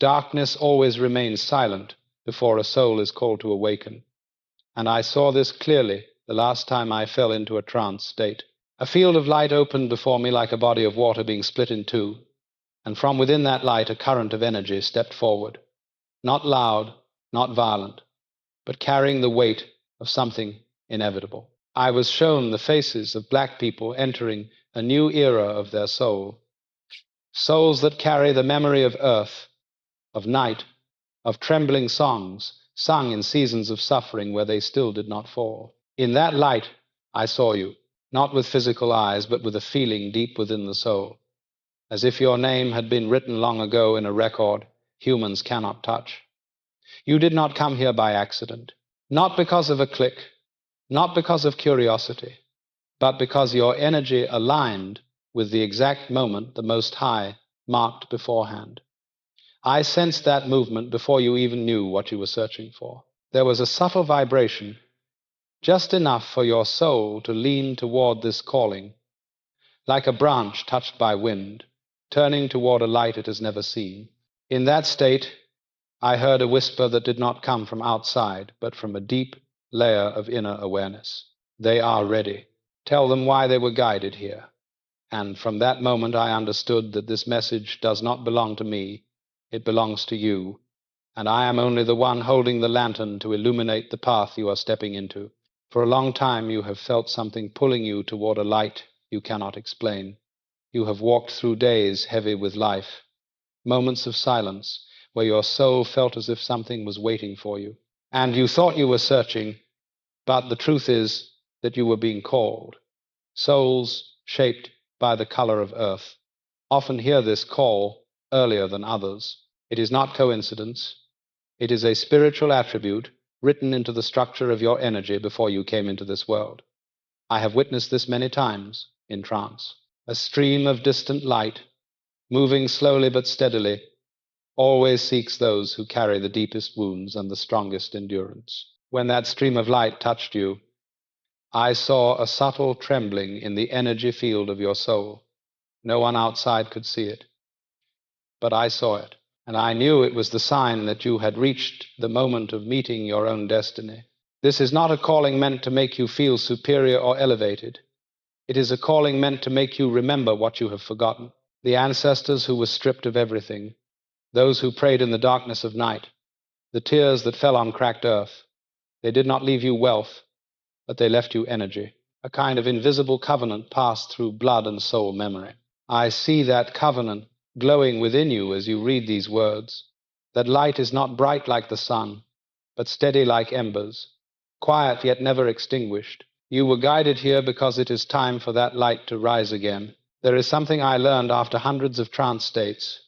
Darkness always remains silent before a soul is called to awaken, and I saw this clearly the last time I fell into a trance state. A field of light opened before me like a body of water being split in two, and from within that light a current of energy stepped forward, not loud, not violent, but carrying the weight of something inevitable. I was shown the faces of black people entering a new era of their soul, souls that carry the memory of earth, of night, of trembling songs sung in seasons of suffering where they still did not fall. In that light, I saw you, not with physical eyes, but with a feeling deep within the soul, as if your name had been written long ago in a record humans cannot touch. You did not come here by accident, not because of a click, not because of curiosity, but because your energy aligned with the exact moment the Most High marked beforehand. I sensed that movement before you even knew what you were searching for. There was a subtle vibration, just enough for your soul to lean toward this calling, like a branch touched by wind, turning toward a light it has never seen. In that state, I heard a whisper that did not come from outside, but from a deep layer of inner awareness. They are ready. Tell them why they were guided here. And from that moment, I understood that this message does not belong to me. It belongs to you, and I am only the one holding the lantern to illuminate the path you are stepping into. For a long time you have felt something pulling you toward a light you cannot explain. You have walked through days heavy with life, moments of silence where your soul felt as if something was waiting for you. And you thought you were searching, but the truth is that you were being called. Souls shaped by the color of earth often hear this call earlier than others. It is not coincidence. It is a spiritual attribute written into the structure of your energy before you came into this world. I have witnessed this many times in trance. A stream of distant light, moving slowly but steadily, always seeks those who carry the deepest wounds and the strongest endurance. When that stream of light touched you, I saw a subtle trembling in the energy field of your soul. No one outside could see it, but I saw it, and I knew it was the sign that you had reached the moment of meeting your own destiny. This is not a calling meant to make you feel superior or elevated. It is a calling meant to make you remember what you have forgotten. The ancestors who were stripped of everything, those who prayed in the darkness of night, the tears that fell on cracked earth. They did not leave you wealth, but they left you energy, a kind of invisible covenant passed through blood and soul memory. I see that covenant glowing within you as you read these words. That light is not bright like the sun, but steady like embers, quiet yet never extinguished. You were guided here because it is time for that light to rise again. There is something I learned after hundreds of trance states,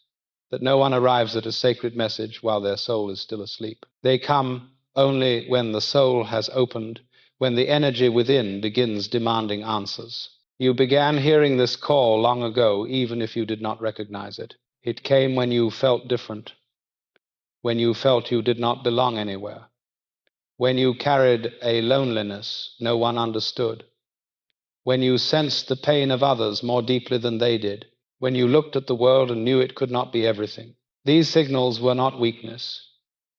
that no one arrives at a sacred message while their soul is still asleep. They come only when the soul has opened, when the energy within begins demanding answers. You began hearing this call long ago, even if you did not recognize it. It came when you felt different, when you felt you did not belong anywhere, when you carried a loneliness no one understood, when you sensed the pain of others more deeply than they did, when you looked at the world and knew it could not be everything. These signals were not weakness.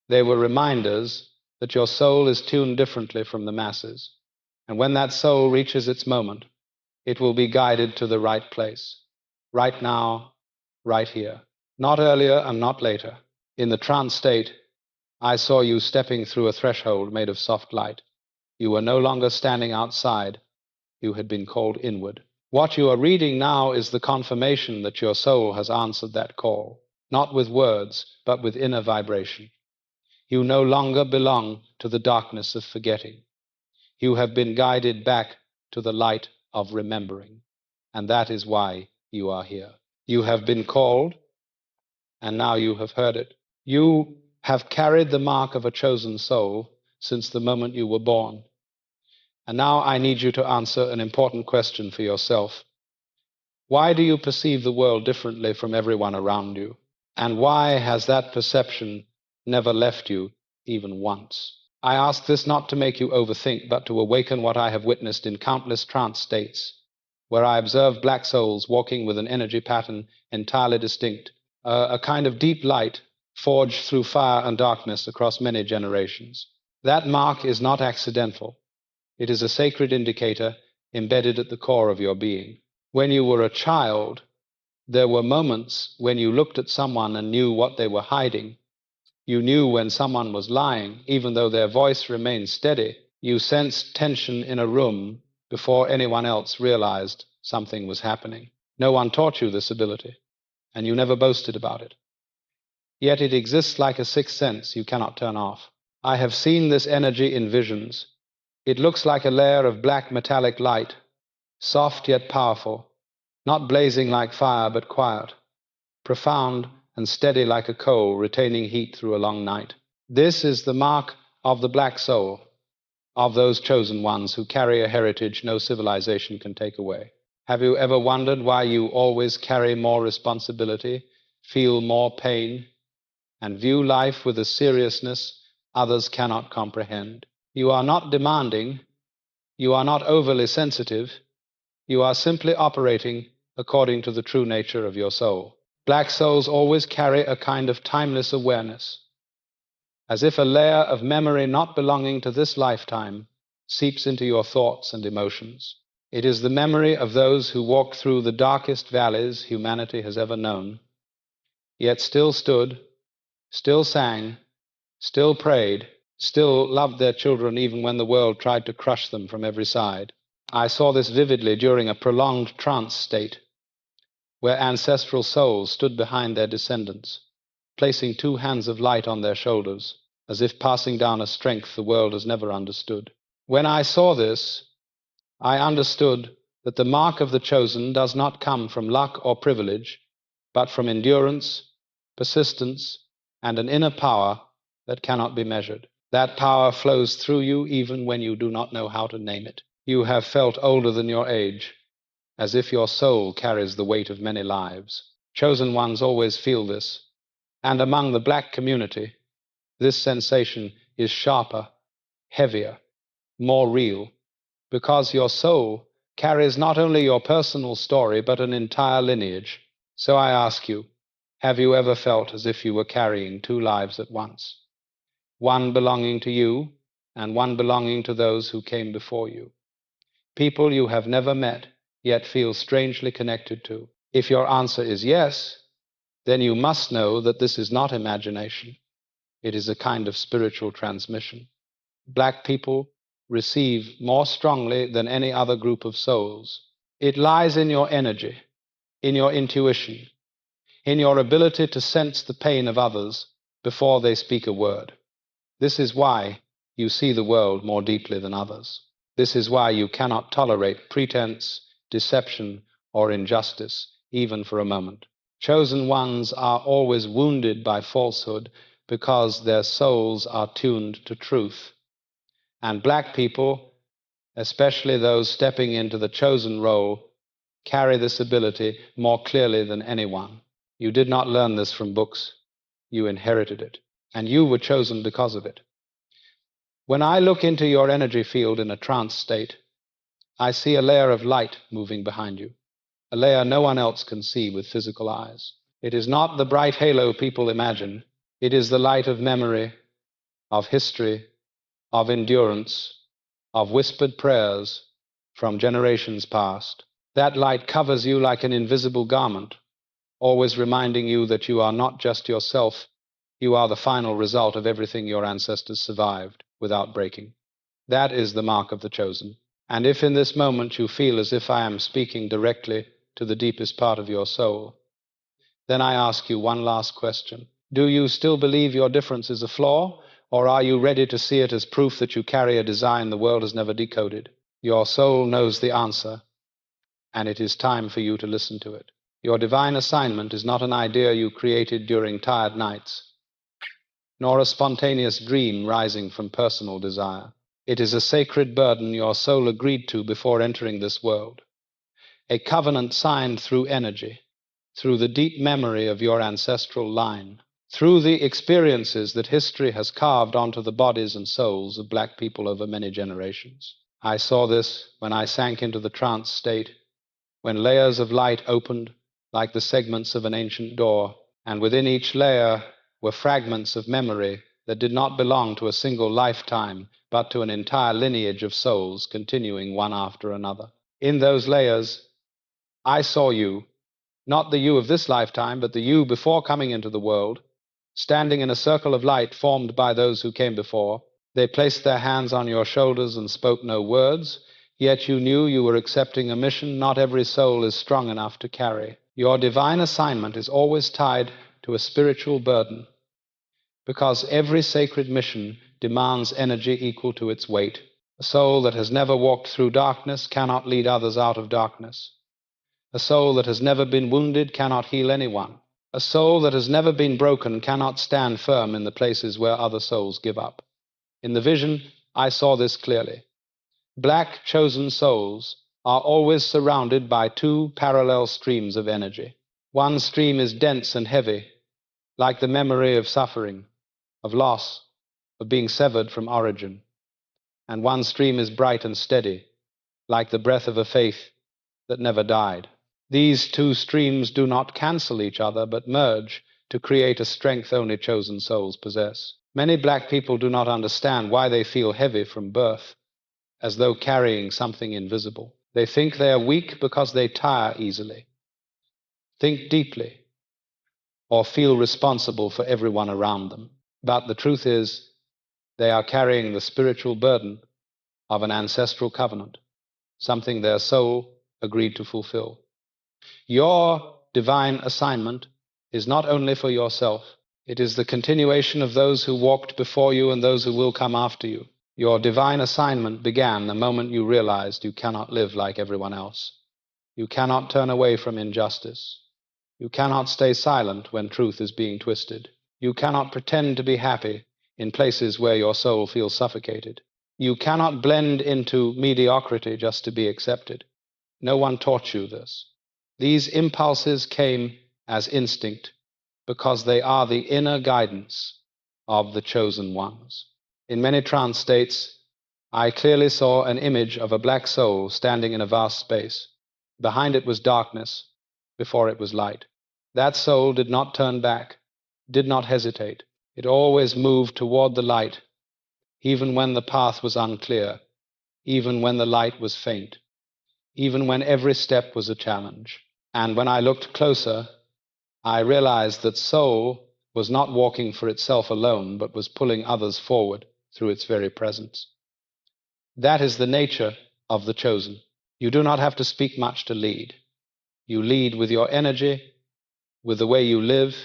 They were reminders that your soul is tuned differently from the masses. And when that soul reaches its moment, it will be guided to the right place. Right now, right here. Not earlier and not later. In the trance state, I saw you stepping through a threshold made of soft light. You were no longer standing outside. You had been called inward. What you are reading now is the confirmation that your soul has answered that call, not with words, but with inner vibration. You no longer belong to the darkness of forgetting. You have been guided back to the light of remembering, and that is why you are here. You have been called, and now you have heard it. You have carried the mark of a chosen soul since the moment you were born. And now I need you to answer an important question for yourself. Why do you perceive the world differently from everyone around you? And why has that perception never left you even once? I ask this not to make you overthink, but to awaken what I have witnessed in countless trance states, where I observe black souls walking with an energy pattern entirely distinct, a kind of deep light forged through fire and darkness across many generations. That mark is not accidental. It is a sacred indicator embedded at the core of your being. When you were a child, there were moments when you looked at someone and knew what they were hiding. You knew when someone was lying, even though their voice remained steady. You sensed tension in a room before anyone else realized something was happening. No one taught you this ability, and you never boasted about it. Yet it exists like a sixth sense you cannot turn off. I have seen this energy in visions. It looks like a layer of black metallic light, soft yet powerful, not blazing like fire but quiet, profound and steady like a coal retaining heat through a long night. This is the mark of the black soul, of those chosen ones who carry a heritage no civilization can take away. Have you ever wondered why you always carry more responsibility, feel more pain, and view life with a seriousness others cannot comprehend? You are not demanding, you are not overly sensitive, you are simply operating according to the true nature of your soul. Black souls always carry a kind of timeless awareness, as if a layer of memory not belonging to this lifetime seeps into your thoughts and emotions. It is the memory of those who walked through the darkest valleys humanity has ever known, yet still stood, still sang, still prayed, still loved their children even when the world tried to crush them from every side. I saw this vividly during a prolonged trance state, where ancestral souls stood behind their descendants, placing two hands of light on their shoulders, as if passing down a strength the world has never understood. When I saw this, I understood that the mark of the chosen does not come from luck or privilege, but from endurance, persistence, and an inner power that cannot be measured. That power flows through you even when you do not know how to name it. You have felt older than your age, as if your soul carries the weight of many lives. Chosen ones always feel this, and among the black community, this sensation is sharper, heavier, more real, because your soul carries not only your personal story, but an entire lineage. So I ask you, have you ever felt as if you were carrying two lives at once? One belonging to you, and one belonging to those who came before you. People you have never met, yet feel strangely connected to. If your answer is yes, then you must know that this is not imagination. It is a kind of spiritual transmission. Black people receive more strongly than any other group of souls. It lies in your energy, in your intuition, in your ability to sense the pain of others before they speak a word. This is why you see the world more deeply than others. This is why you cannot tolerate pretense, deception, or injustice, even for a moment. Chosen ones are always wounded by falsehood because their souls are tuned to truth. And black people, especially those stepping into the chosen role, carry this ability more clearly than anyone. You did not learn this from books. You inherited it, and you were chosen because of it. When I look into your energy field in a trance state, I see a layer of light moving behind you, a layer no one else can see with physical eyes. It is not the bright halo people imagine. It is the light of memory, of history, of endurance, of whispered prayers from generations past. That light covers you like an invisible garment, always reminding you that you are not just yourself, you are the final result of everything your ancestors survived without breaking. That is the mark of the chosen. And if in this moment you feel as if I am speaking directly to the deepest part of your soul, then I ask you one last question. Do you still believe your difference is a flaw, or are you ready to see it as proof that you carry a design the world has never decoded? Your soul knows the answer, and it is time for you to listen to it. Your divine assignment is not an idea you created during tired nights, nor a spontaneous dream rising from personal desire. It is a sacred burden your soul agreed to before entering this world, a covenant signed through energy, through the deep memory of your ancestral line, through the experiences that history has carved onto the bodies and souls of black people over many generations. I saw this when I sank into the trance state, when layers of light opened like the segments of an ancient door, and within each layer were fragments of memory that did not belong to a single lifetime, but to an entire lineage of souls continuing one after another. In those layers, I saw you, not the you of this lifetime, but the you before coming into the world, standing in a circle of light formed by those who came before. They placed their hands on your shoulders and spoke no words, yet you knew you were accepting a mission not every soul is strong enough to carry. Your divine assignment is always tied to a spiritual burden, because every sacred mission demands energy equal to its weight. A soul that has never walked through darkness cannot lead others out of darkness. A soul that has never been wounded cannot heal anyone. A soul that has never been broken cannot stand firm in the places where other souls give up. In the vision, I saw this clearly. Black chosen souls are always surrounded by two parallel streams of energy. One stream is dense and heavy, like the memory of suffering, of loss, of being severed from origin. And one stream is bright and steady, like the breath of a faith that never died. These two streams do not cancel each other, but merge to create a strength only chosen souls possess. Many black people do not understand why they feel heavy from birth, as though carrying something invisible. They think they are weak because they tire easily, think deeply, or feel responsible for everyone around them. But the truth is, they are carrying the spiritual burden of an ancestral covenant, something their soul agreed to fulfill. Your divine assignment is not only for yourself, it is the continuation of those who walked before you and those who will come after you. Your divine assignment began the moment you realized you cannot live like everyone else. You cannot turn away from injustice. You cannot stay silent when truth is being twisted. You cannot pretend to be happy in places where your soul feels suffocated. You cannot blend into mediocrity just to be accepted. No one taught you this. These impulses came as instinct because they are the inner guidance of the chosen ones. In many trance states, I clearly saw an image of a black soul standing in a vast space. Behind it was darkness, before it was light. That soul did not turn back, did not hesitate. It always moved toward the light, even when the path was unclear, even when the light was faint, even when every step was a challenge. And when I looked closer, I realized that soul was not walking for itself alone, but was pulling others forward through its very presence. That is the nature of the chosen. You do not have to speak much to lead. You lead with your energy, with the way you live,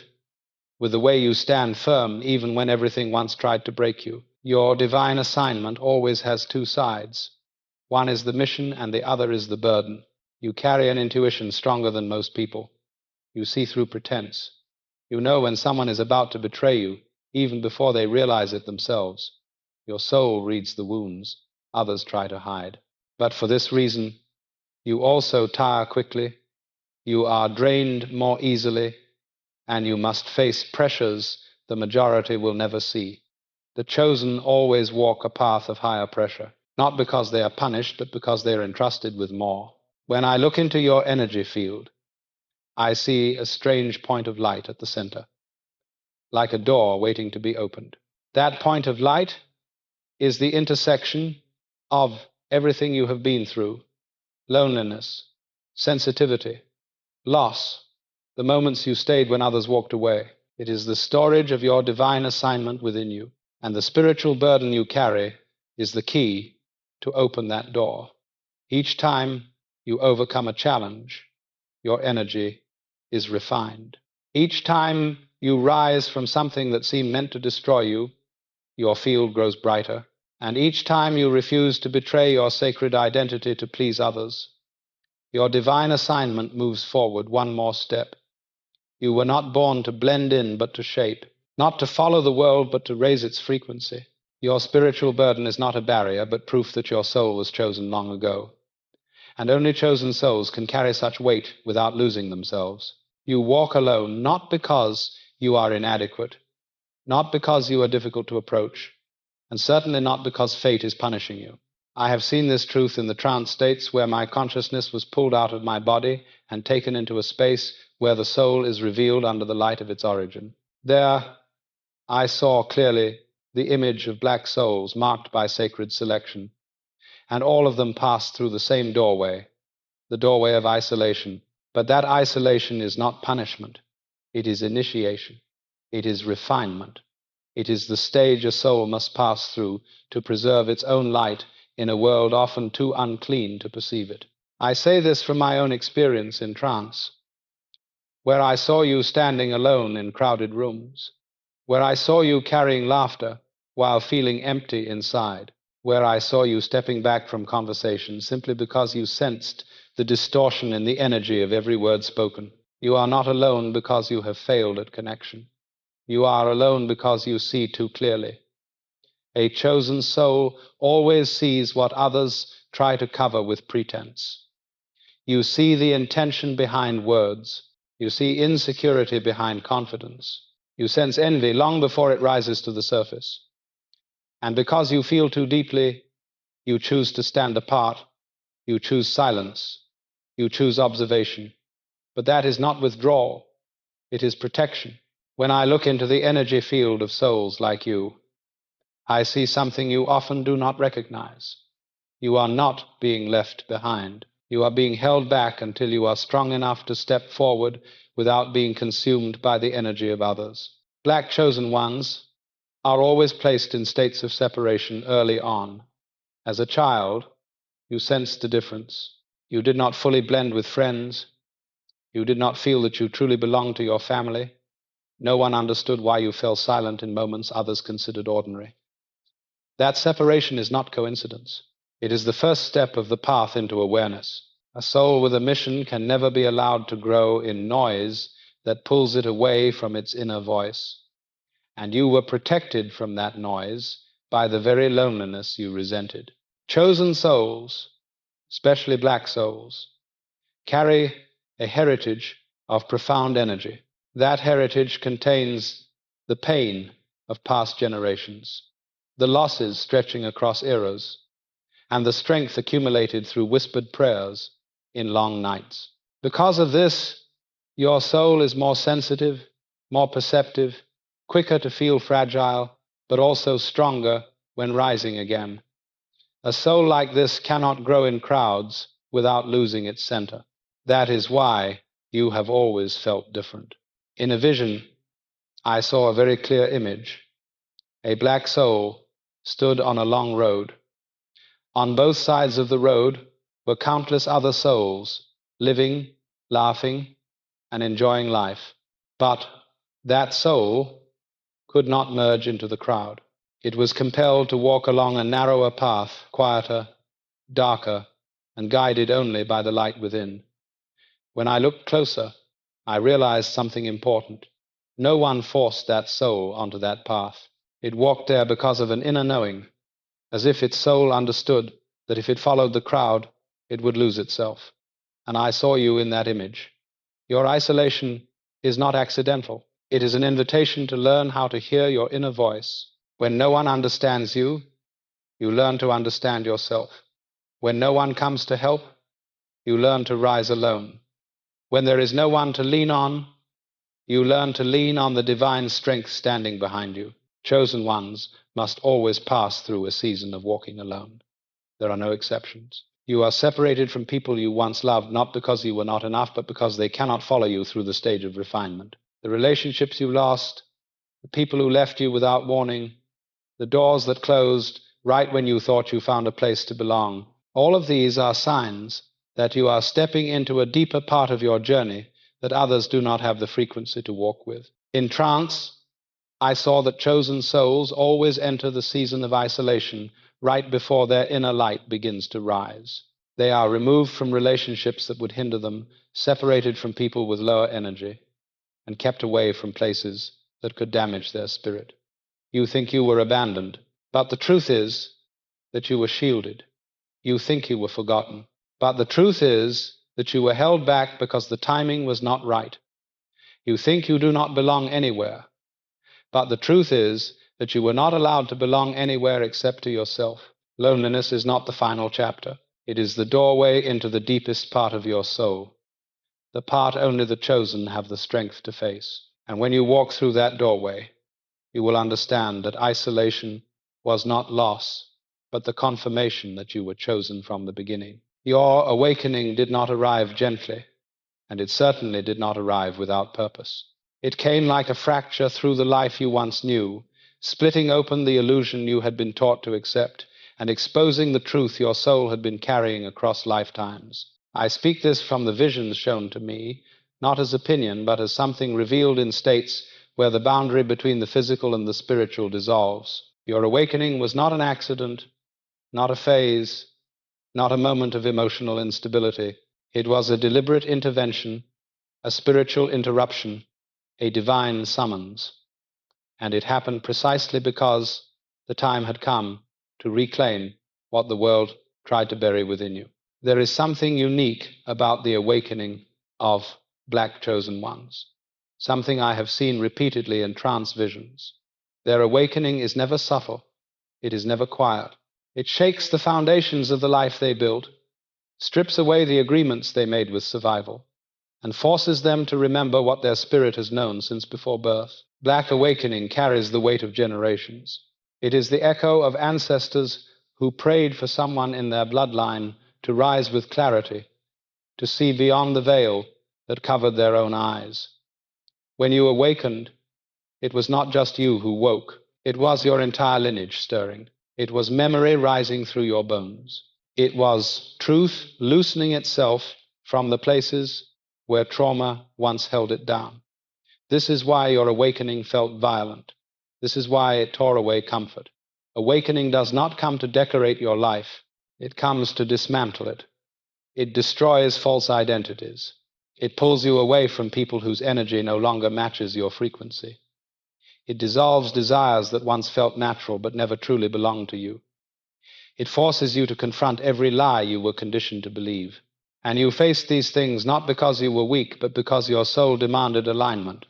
with the way you stand firm even when everything once tried to break you. Your divine assignment always has two sides. One is the mission and the other is the burden. You carry an intuition stronger than most people. You see through pretense. You know when someone is about to betray you, even before they realize it themselves. Your soul reads the wounds others try to hide. But for this reason, you also tire quickly, you are drained more easily, and you must face pressures the majority will never see. The chosen always walk a path of higher pressure, not because they are punished, but because they are entrusted with more. When I look into your energy field, I see a strange point of light at the center, like a door waiting to be opened. That point of light is the intersection of everything you have been through: loneliness, sensitivity, loss, the moments you stayed when others walked away. It is the storage of your divine assignment within you, and the spiritual burden you carry is the key to open that door. Each time you overcome a challenge, your energy is refined. Each time you rise from something that seemed meant to destroy you, your field grows brighter. And each time you refuse to betray your sacred identity to please others, your divine assignment moves forward one more step. You were not born to blend in, but to shape, not to follow the world, but to raise its frequency. Your spiritual burden is not a barrier, but proof that your soul was chosen long ago. And only chosen souls can carry such weight without losing themselves. You walk alone, not because you are inadequate, not because you are difficult to approach, and certainly not because fate is punishing you. I have seen this truth in the trance states where my consciousness was pulled out of my body and taken into a space where the soul is revealed under the light of its origin. There, I saw clearly the image of black souls marked by sacred selection, and all of them passed through the same doorway, the doorway of isolation. But that isolation is not punishment. It is initiation. It is refinement. It is the stage a soul must pass through to preserve its own light in a world often too unclean to perceive it. I say this from my own experience in trance, where I saw you standing alone in crowded rooms, where I saw you carrying laughter while feeling empty inside, where I saw you stepping back from conversation simply because you sensed the distortion in the energy of every word spoken. You are not alone because you have failed at connection. You are alone because you see too clearly. A chosen soul always sees what others try to cover with pretense. You see the intention behind words. You see insecurity behind confidence. You sense envy long before it rises to the surface. And because you feel too deeply, you choose to stand apart. You choose silence. You choose observation. But that is not withdrawal. It is protection. When I look into the energy field of souls like you, I see something you often do not recognize. You are not being left behind. You are being held back until you are strong enough to step forward without being consumed by the energy of others. Black chosen ones are always placed in states of separation early on. As a child, you sensed the difference. You did not fully blend with friends. You did not feel that you truly belonged to your family. No one understood why you fell silent in moments others considered ordinary. That separation is not coincidence. It is the first step of the path into awareness. A soul with a mission can never be allowed to grow in noise that pulls it away from its inner voice. And you were protected from that noise by the very loneliness you resented. Chosen souls, especially black souls, carry a heritage of profound energy. That heritage contains the pain of past generations, the losses stretching across eras, and the strength accumulated through whispered prayers in long nights. Because of this, your soul is more sensitive, more perceptive, quicker to feel fragile, but also stronger when rising again. A soul like this cannot grow in crowds without losing its center. That is why you have always felt different. In a vision, I saw a very clear image. A black soul stood on a long road. On both sides of the road were countless other souls, living, laughing, and enjoying life. But that soul could not merge into the crowd. It was compelled to walk along a narrower path, quieter, darker, and guided only by the light within. When I looked closer, I realized something important. No one forced that soul onto that path. It walked there because of an inner knowing, as if its soul understood that if it followed the crowd, it would lose itself. And I saw you in that image. Your isolation is not accidental. It is an invitation to learn how to hear your inner voice. When no one understands you, you learn to understand yourself. When no one comes to help, you learn to rise alone. When there is no one to lean on, you learn to lean on the divine strength standing behind you. Chosen ones must always pass through a season of walking alone. There are no exceptions. You are separated from people you once loved, not because you were not enough, but because they cannot follow you through the stage of refinement. The relationships you lost, the people who left you without warning, the doors that closed right when you thought you found a place to belong, all of these are signs that you are stepping into a deeper part of your journey that others do not have the frequency to walk with. In trance, I saw that chosen souls always enter the season of isolation right before their inner light begins to rise. They are removed from relationships that would hinder them, separated from people with lower energy, and kept away from places that could damage their spirit. You think you were abandoned, but the truth is that you were shielded. You think you were forgotten, but the truth is that you were held back because the timing was not right. You think you do not belong anywhere, but the truth is that you were not allowed to belong anywhere except to yourself. Loneliness is not the final chapter. It is the doorway into the deepest part of your soul, the part only the chosen have the strength to face. And when you walk through that doorway, you will understand that isolation was not loss, but the confirmation that you were chosen from the beginning. Your awakening did not arrive gently, and it certainly did not arrive without purpose. It came like a fracture through the life you once knew, splitting open the illusion you had been taught to accept, and exposing the truth your soul had been carrying across lifetimes. I speak this from the visions shown to me, not as opinion, but as something revealed in states where the boundary between the physical and the spiritual dissolves. Your awakening was not an accident, not a phase, not a moment of emotional instability. It was a deliberate intervention, a spiritual interruption, a divine summons. And it happened precisely because the time had come to reclaim what the world tried to bury within you. There is something unique about the awakening of black chosen ones, something I have seen repeatedly in trance visions. Their awakening is never subtle, it is never quiet. It shakes the foundations of the life they built, strips away the agreements they made with survival, and forces them to remember what their spirit has known since before birth. Black awakening carries the weight of generations. It is the echo of ancestors who prayed for someone in their bloodline to rise with clarity, to see beyond the veil that covered their own eyes. When you awakened, it was not just you who woke, it was your entire lineage stirring. It was memory rising through your bones. It was truth loosening itself from the places where trauma once held it down. This is why your awakening felt violent. This is why it tore away comfort. Awakening does not come to decorate your life. It comes to dismantle it. It destroys false identities. It pulls you away from people whose energy no longer matches your frequency. It dissolves desires that once felt natural but never truly belonged to you. It forces you to confront every lie you were conditioned to believe. And you faced these things not because you were weak, but because your soul demanded alignment.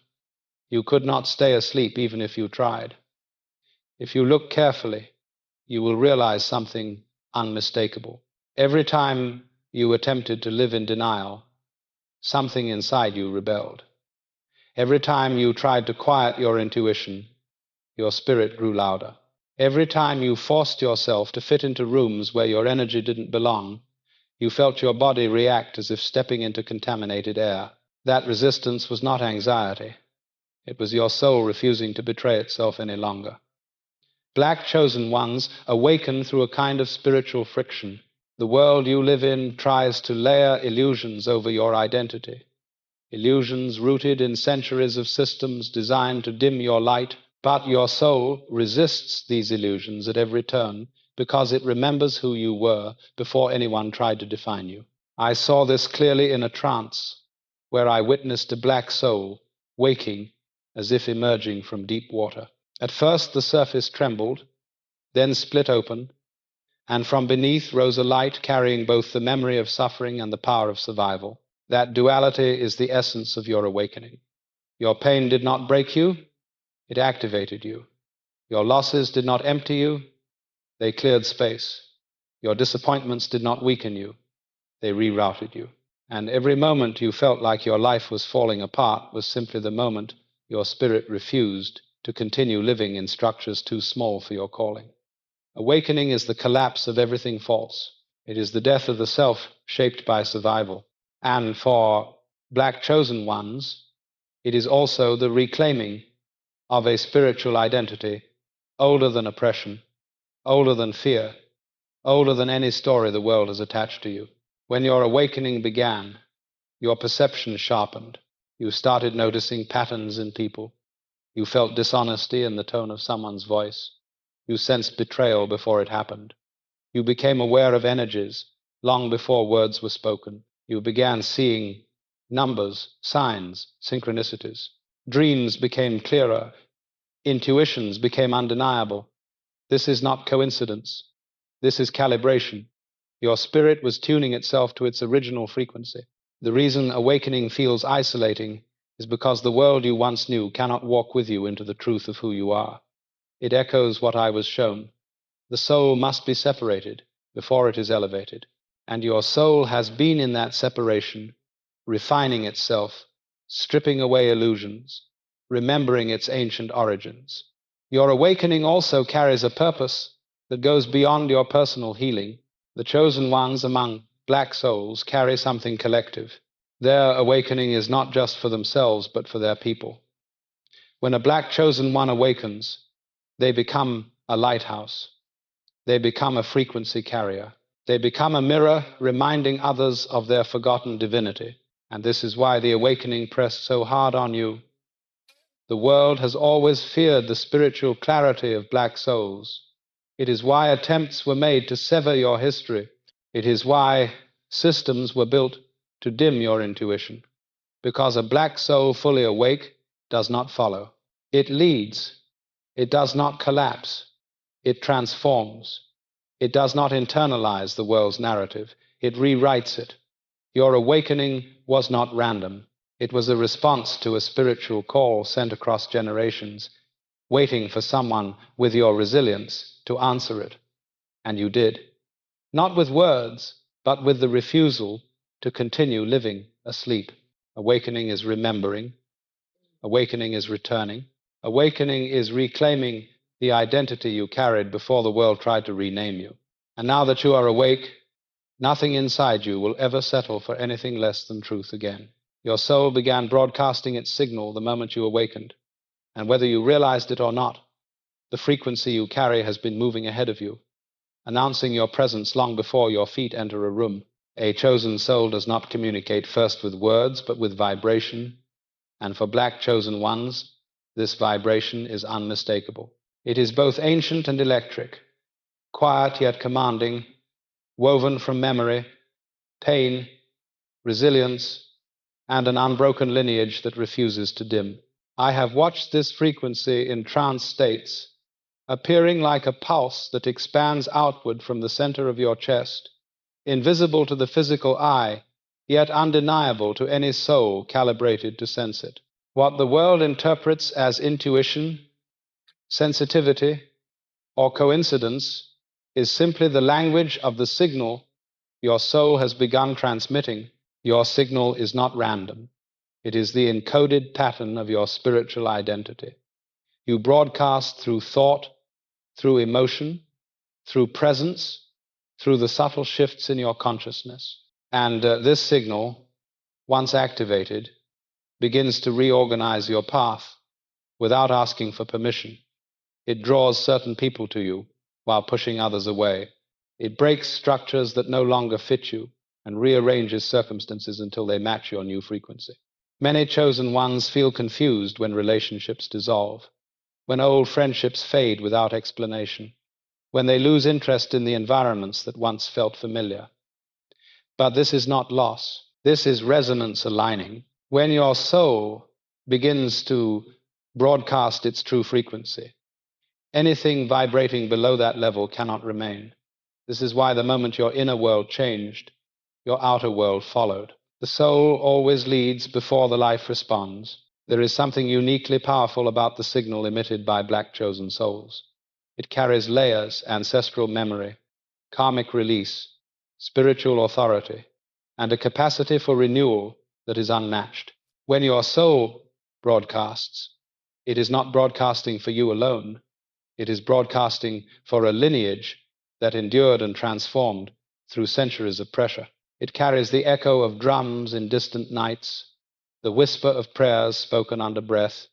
You could not stay asleep even if you tried. If you look carefully, you will realize something unmistakable. Every time you attempted to live in denial, something inside you rebelled. Every time you tried to quiet your intuition, your spirit grew louder. Every time you forced yourself to fit into rooms where your energy didn't belong, you felt your body react as if stepping into contaminated air. That resistance was not anxiety. It was your soul refusing to betray itself any longer. Black chosen ones awaken through a kind of spiritual friction. The world you live in tries to layer illusions over your identity. Illusions rooted in centuries of systems designed to dim your light, but your soul resists these illusions at every turn because it remembers who you were before anyone tried to define you. I saw this clearly in a trance where I witnessed a black soul waking as if emerging from deep water. At first the surface trembled, then split open, and from beneath rose a light carrying both the memory of suffering and the power of survival. That duality is the essence of your awakening. Your pain did not break you, it activated you. Your losses did not empty you, they cleared space. Your disappointments did not weaken you, they rerouted you. And every moment you felt like your life was falling apart was simply the moment your spirit refused to continue living in structures too small for your calling. Awakening is the collapse of everything false. It is the death of the self shaped by survival. And for black chosen ones, it is also the reclaiming of a spiritual identity older than oppression, older than fear, older than any story the world has attached to you. When your awakening began, your perception sharpened. You started noticing patterns in people. You felt dishonesty in the tone of someone's voice. You sensed betrayal before it happened. You became aware of energies long before words were spoken. You began seeing numbers, signs, synchronicities. Dreams became clearer. Intuitions became undeniable. This is not coincidence. This is calibration. Your spirit was tuning itself to its original frequency. The reason awakening feels isolating is because the world you once knew cannot walk with you into the truth of who you are. It echoes what I was shown. The soul must be separated before it is elevated. And your soul has been in that separation, refining itself, stripping away illusions, remembering its ancient origins. Your awakening also carries a purpose that goes beyond your personal healing. The chosen ones among black souls carry something collective. Their awakening is not just for themselves, but for their people. When a black chosen one awakens, they become a lighthouse. They become a frequency carrier. They become a mirror reminding others of their forgotten divinity. And this is why the awakening pressed so hard on you. The world has always feared the spiritual clarity of black souls. It is why attempts were made to sever your history. It is why systems were built to dim your intuition. Because a black soul fully awake does not follow. It leads. It does not collapse. It transforms. It does not internalize the world's narrative. It rewrites it. Your awakening was not random. It was a response to a spiritual call sent across generations, waiting for someone with your resilience to answer it. And you did. Not with words, but with the refusal to continue living asleep. Awakening is remembering. Awakening is returning. Awakening is reclaiming the identity you carried before the world tried to rename you. And now that you are awake, nothing inside you will ever settle for anything less than truth again. Your soul began broadcasting its signal the moment you awakened. And whether you realized it or not, the frequency you carry has been moving ahead of you, announcing your presence long before your feet enter a room. A chosen soul does not communicate first with words, but with vibration. And for black chosen ones, this vibration is unmistakable. It is both ancient and electric, quiet yet commanding, woven from memory, pain, resilience, and an unbroken lineage that refuses to dim. I have watched this frequency in trance states, appearing like a pulse that expands outward from the center of your chest, invisible to the physical eye, yet undeniable to any soul calibrated to sense it. What the world interprets as intuition, sensitivity, or coincidence is simply the language of the signal your soul has begun transmitting. Your signal is not random. It is the encoded pattern of your spiritual identity. You broadcast through thought, through emotion, through presence, through the subtle shifts in your consciousness. And this signal, once activated, begins to reorganize your path without asking for permission. It draws certain people to you while pushing others away. It breaks structures that no longer fit you and rearranges circumstances until they match your new frequency. Many chosen ones feel confused when relationships dissolve, when old friendships fade without explanation, when they lose interest in the environments that once felt familiar. But this is not loss. This is resonance aligning. When your soul begins to broadcast its true frequency, anything vibrating below that level cannot remain. This is why the moment your inner world changed, your outer world followed. The soul always leads before the life responds. There is something uniquely powerful about the signal emitted by black chosen souls. It carries layers, ancestral memory, karmic release, spiritual authority, and a capacity for renewal that is unmatched. When your soul broadcasts, it is not broadcasting for you alone. It is broadcasting for a lineage that endured and transformed through centuries of pressure. It carries the echo of drums in distant nights, the whisper of prayers spoken under breath,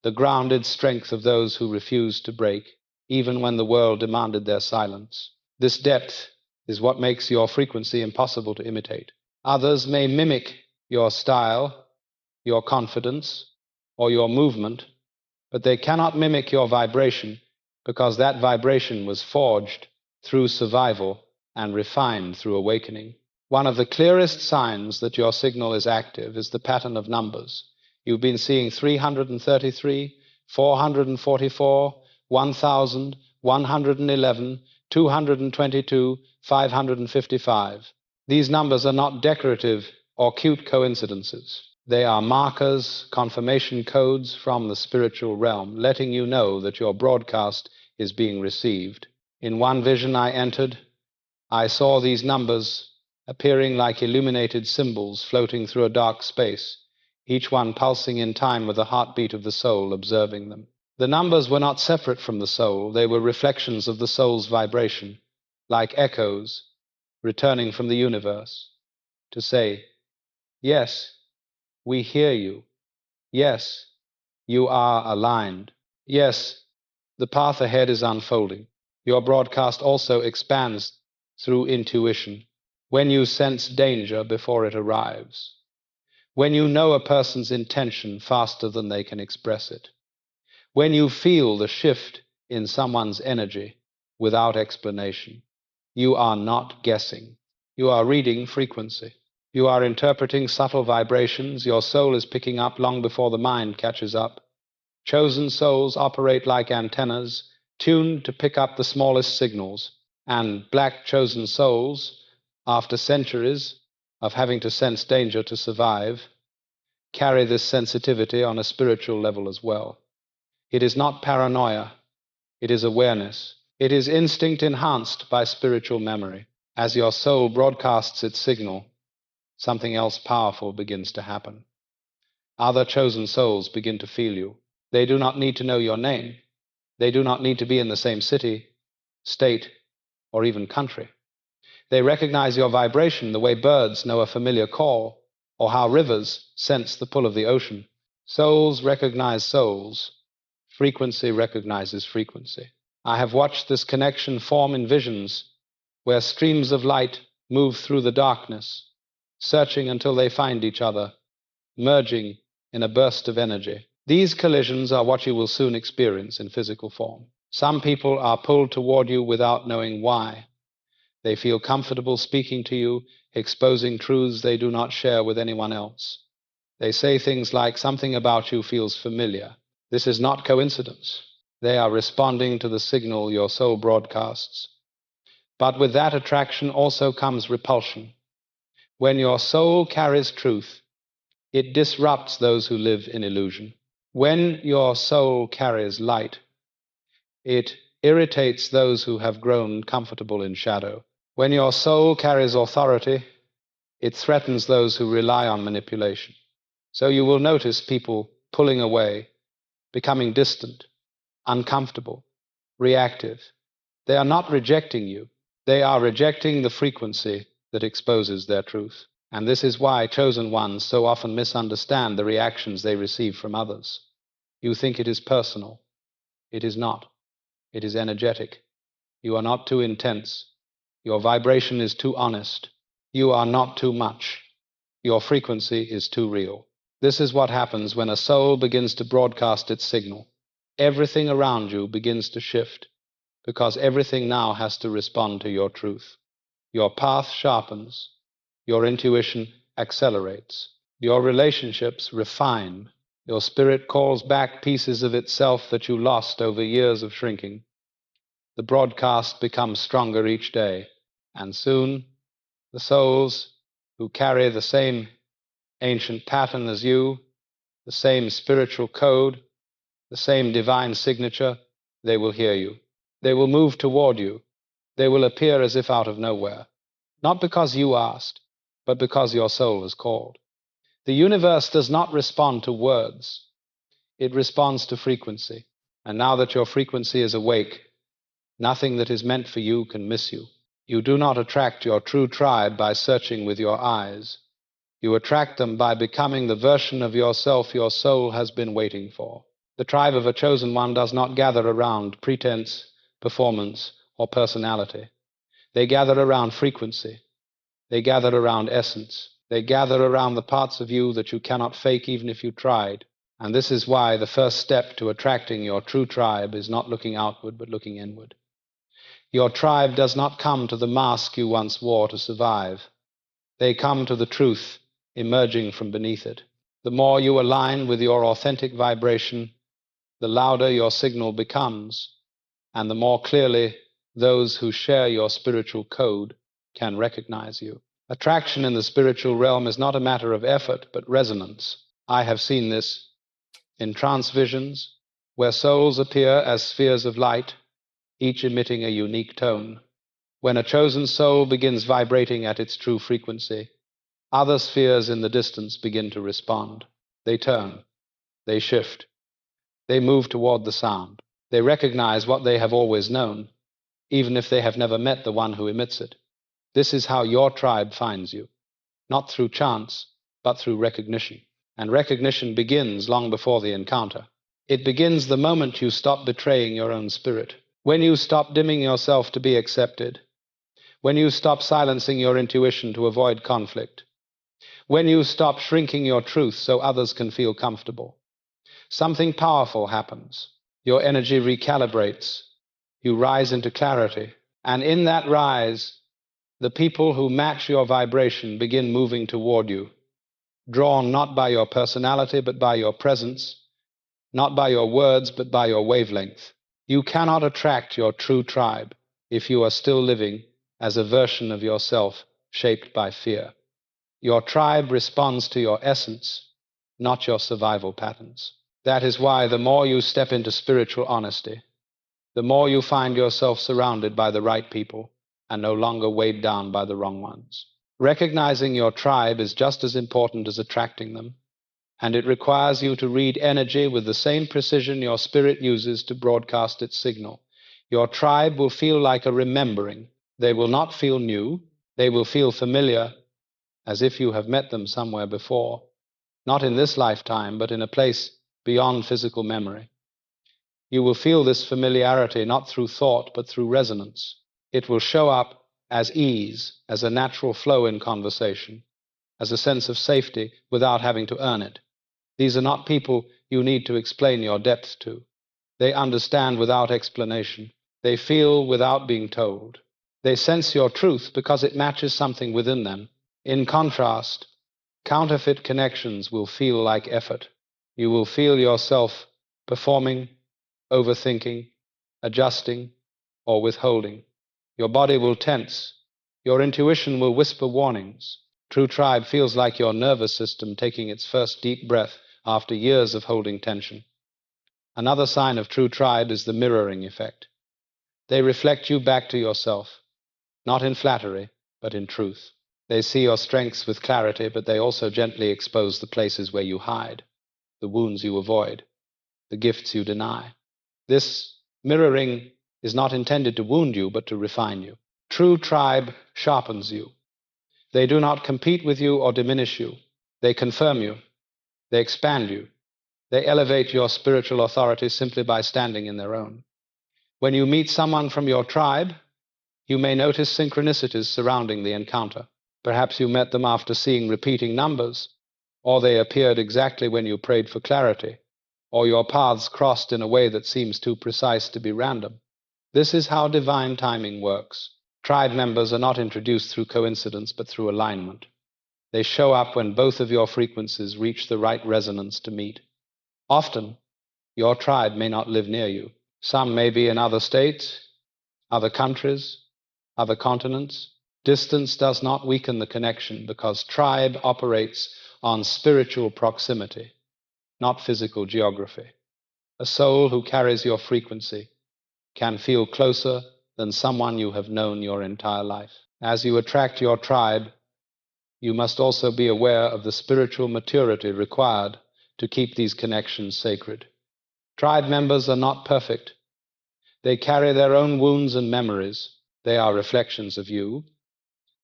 the grounded strength of those who refused to break, even when the world demanded their silence. This depth is what makes your frequency impossible to imitate. Others may mimic your style, your confidence, or your movement, but they cannot mimic your vibration because that vibration was forged through survival and refined through awakening. One of the clearest signs that your signal is active is the pattern of numbers. You've been seeing 333, 444, 1,000, 111, 222, 555. These numbers are not decorative or cute coincidences. They are markers, confirmation codes from the spiritual realm, letting you know that your broadcast is being received. In one vision I entered, I saw these numbers appearing like illuminated symbols floating through a dark space, each one pulsing in time with the heartbeat of the soul observing them. The numbers were not separate from the soul, they were reflections of the soul's vibration, like echoes returning from the universe, to say, yes, we hear you. Yes, you are aligned. Yes, the path ahead is unfolding. Your broadcast also expands through intuition. When you sense danger before it arrives. When you know a person's intention faster than they can express it. When you feel the shift in someone's energy without explanation. You are not guessing. You are reading frequency. You are interpreting subtle vibrations your soul is picking up long before the mind catches up. Chosen souls operate like antennas, tuned to pick up the smallest signals, and black chosen souls, after centuries of having to sense danger to survive, carry this sensitivity on a spiritual level as well. It is not paranoia, it is awareness. It is instinct enhanced by spiritual memory. As your soul broadcasts its signal, something else powerful begins to happen. Other chosen souls begin to feel you. They do not need to know your name. They do not need to be in the same city, state, or even country. They recognize your vibration the way birds know a familiar call, or how rivers sense the pull of the ocean. Souls recognize souls. Frequency recognizes frequency. I have watched this connection form in visions, where streams of light move through the darkness, searching until they find each other, merging in a burst of energy. These collisions are what you will soon experience in physical form. Some people are pulled toward you without knowing why. They feel comfortable speaking to you, exposing truths they do not share with anyone else. They say things like, something about you feels familiar. This is not coincidence. They are responding to the signal your soul broadcasts. But with that attraction also comes repulsion. When your soul carries truth, it disrupts those who live in illusion. When your soul carries light, it irritates those who have grown comfortable in shadow. When your soul carries authority, it threatens those who rely on manipulation. So you will notice people pulling away, becoming distant, uncomfortable, reactive. They are not rejecting you. They are rejecting the frequency that exposes their truth. And this is why chosen ones so often misunderstand the reactions they receive from others. You think it is personal. It is not. It is energetic. You are not too intense. Your vibration is too honest. You are not too much. Your frequency is too real. This is what happens when a soul begins to broadcast its signal. Everything around you begins to shift, because everything now has to respond to your truth. Your path sharpens. Your intuition accelerates. Your relationships refine. Your spirit calls back pieces of itself that you lost over years of shrinking. The broadcast becomes stronger each day, and soon the souls who carry the same ancient pattern as you, the same spiritual code, the same divine signature, they will hear you. They will move toward you. They will appear as if out of nowhere, not because you asked, but because your soul is called. The universe does not respond to words. It responds to frequency. And now that your frequency is awake, nothing that is meant for you can miss you. You do not attract your true tribe by searching with your eyes. You attract them by becoming the version of yourself your soul has been waiting for. The tribe of a chosen one does not gather around pretense, performance, or personality. They gather around frequency. They gather around essence. They gather around the parts of you that you cannot fake even if you tried. And this is why the first step to attracting your true tribe is not looking outward, but looking inward. Your tribe does not come to the mask you once wore to survive. They come to the truth emerging from beneath it. The more you align with your authentic vibration, the louder your signal becomes, and the more clearly those who share your spiritual code can recognize you. Attraction in the spiritual realm is not a matter of effort, but resonance. I have seen this in trance visions, where souls appear as spheres of light, each emitting a unique tone. When a chosen soul begins vibrating at its true frequency, other spheres in the distance begin to respond. They turn, they shift, They move toward the sound. They recognize what they have always known, even if they have never met the one who emits it. This is how your tribe finds you, not through chance, but through recognition. And recognition begins long before the encounter. It begins the moment you stop betraying your own spirit, when you stop dimming yourself to be accepted, when you stop silencing your intuition to avoid conflict, when you stop shrinking your truth so others can feel comfortable. Something powerful happens. Your energy recalibrates. You rise into clarity. And in that rise, the people who match your vibration begin moving toward you, drawn not by your personality, but by your presence, not by your words, but by your wavelength. You cannot attract your true tribe if you are still living as a version of yourself shaped by fear. Your tribe responds to your essence, not your survival patterns. That is why the more you step into spiritual honesty, the more you find yourself surrounded by the right people and no longer weighed down by the wrong ones. Recognizing your tribe is just as important as attracting them, and it requires you to read energy with the same precision your spirit uses to broadcast its signal. Your tribe will feel like a remembering. They will not feel new. They will feel familiar, as if you have met them somewhere before, not in this lifetime, but in a place beyond physical memory. You will feel this familiarity not through thought, but through resonance. It will show up as ease, as a natural flow in conversation, as a sense of safety without having to earn it. These are not people you need to explain your depth to. They understand without explanation. They feel without being told. They sense your truth because it matches something within them. In contrast, counterfeit connections will feel like effort. You will feel yourself performing, overthinking, adjusting, or withholding. Your body will tense. Your intuition will whisper warnings. True tribe feels like your nervous system taking its first deep breath after years of holding tension. Another sign of true tribe is the mirroring effect. They reflect you back to yourself, not in flattery, but in truth. They see your strengths with clarity, but they also gently expose the places where you hide, the wounds you avoid, the gifts you deny. This mirroring is not intended to wound you, but to refine you. True tribe sharpens you. They do not compete with you or diminish you. They confirm you. They expand you. They elevate your spiritual authority simply by standing in their own. When you meet someone from your tribe, you may notice synchronicities surrounding the encounter. Perhaps you met them after seeing repeating numbers, or they appeared exactly when you prayed for clarity, or your paths crossed in a way that seems too precise to be random. This is how divine timing works. Tribe members are not introduced through coincidence, but through alignment. They show up when both of your frequencies reach the right resonance to meet. Often, your tribe may not live near you. Some may be in other states, other countries, other continents. Distance does not weaken the connection because tribe operates on spiritual proximity, not physical geography. A soul who carries your frequency can feel closer than someone you have known your entire life. As you attract your tribe, you must also be aware of the spiritual maturity required to keep these connections sacred. Tribe members are not perfect. They carry their own wounds and memories. They are reflections of you,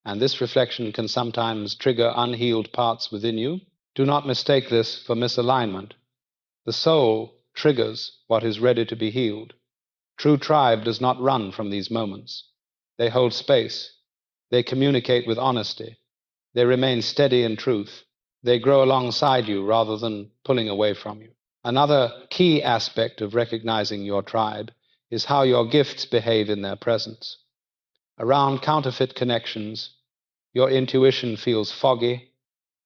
and this reflection can sometimes trigger unhealed parts within you. Do not mistake this for misalignment. The soul triggers what is ready to be healed. True tribe does not run from these moments. They hold space. They communicate with honesty. They remain steady in truth. They grow alongside you rather than pulling away from you. Another key aspect of recognizing your tribe is how your gifts behave in their presence. Around counterfeit connections, your intuition feels foggy,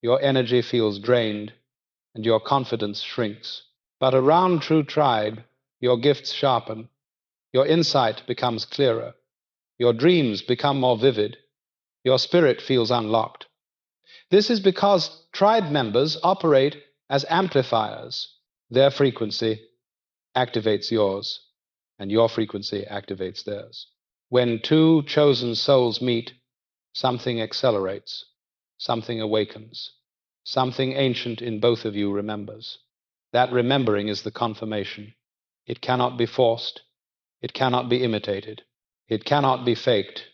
your energy feels drained, and your confidence shrinks. But around true tribe, your gifts sharpen, your insight becomes clearer, your dreams become more vivid, your spirit feels unlocked. This is because tribe members operate as amplifiers. Their frequency activates yours, and your frequency activates theirs. When two chosen souls meet, something accelerates, something awakens, something ancient in both of you remembers. That remembering is the confirmation. It cannot be forced. It cannot be imitated. It cannot be faked.